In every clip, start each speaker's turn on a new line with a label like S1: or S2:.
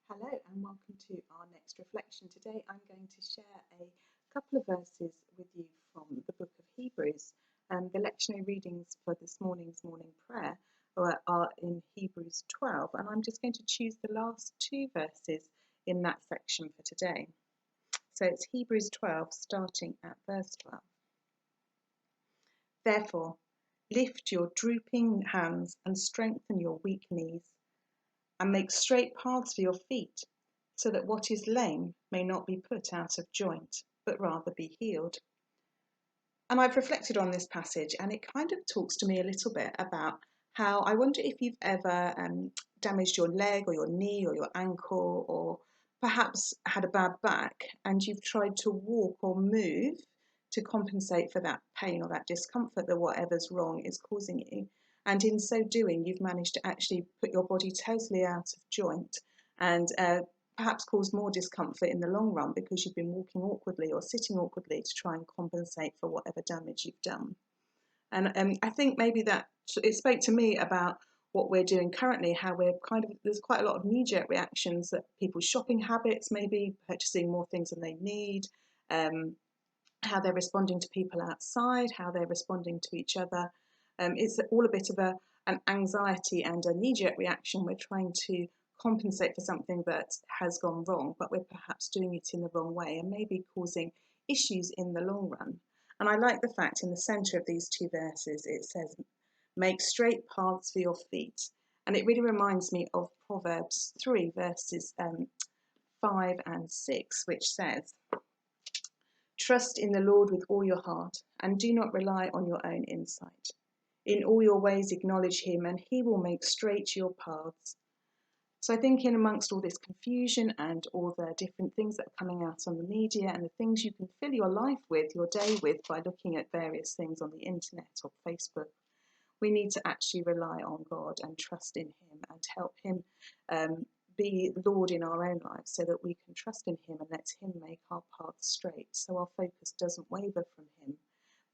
S1: Hello and welcome to our next reflection. Today I'm going to share a couple of verses with you from the book of Hebrews. The lectionary readings for this morning's morning prayer are in Hebrews 12, and I'm just going to choose the last two verses in that section for today. So it's Hebrews 12, starting at verse 12. Therefore, lift your drooping hands and strengthen your weak knees, and make straight paths for your feet, so that what is lame may not be put out of joint, but rather be healed. And I've reflected on this passage, and it kind of talks to me a little bit about how I wonder if you've ever damaged your leg or your knee or your ankle, or perhaps had a bad back, and you've tried to walk or move to compensate for that pain or that discomfort that whatever's wrong is causing you. And in so doing, you've managed to actually put your body totally out of joint and perhaps cause more discomfort in the long run because you've been walking awkwardly or sitting awkwardly to try and compensate for whatever damage you've done. And I think maybe that it spoke to me about what we're doing currently, how we're there's quite a lot of knee-jerk reactions, that people's shopping habits, maybe purchasing more things than they need, how they're responding to people outside, how they're responding to each other. It's all a bit of an anxiety and a knee-jerk reaction. We're trying to compensate for something that has gone wrong, but we're perhaps doing it in the wrong way and maybe causing issues in the long run. And I like the fact in the centre of these two verses it says, make straight paths for your feet. And it really reminds me of Proverbs 3 verses 5 and 6, which says, trust in the Lord with all your heart, and do not rely on your own insight. In all your ways acknowledge him, and he will make straight your paths. So I think in amongst all this confusion and all the different things that are coming out on the media and the things you can fill your life with, your day with, by looking at various things on the internet or Facebook, we need to actually rely on God and trust in him and help him be Lord in our own lives, so that we can trust in him and let him make our paths straight, so our focus doesn't waver from him,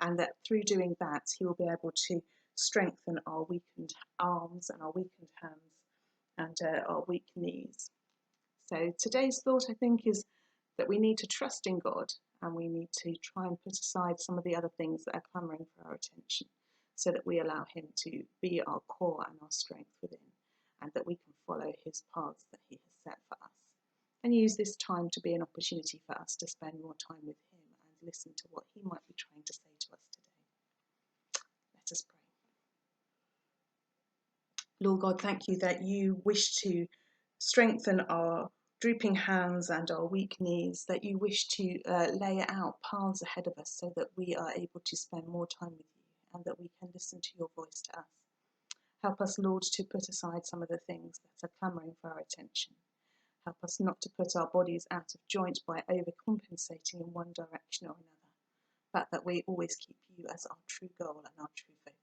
S1: and that through doing that he will be able to strengthen our weakened arms and our weakened hands and our weak knees. So today's thought, I think, is that we need to trust in God, and we need to try and put aside some of the other things that are clamouring for our attention, so that we allow him to be our core and our strength within, and that we can follow his paths that he has set for us, and use this time to be an opportunity for us to spend more time with him and listen to what he might be trying to say to us today. Let us pray. Lord God, thank you that you wish to strengthen our drooping hands and our weak knees, that you wish to lay out paths ahead of us so that we are able to spend more time with you and that we can listen to your voice to us. Help us, Lord, to put aside some of the things that are clamouring for our attention. Help us not to put our bodies out of joint by overcompensating in one direction or another, but that we always keep you as our true goal and our true focus.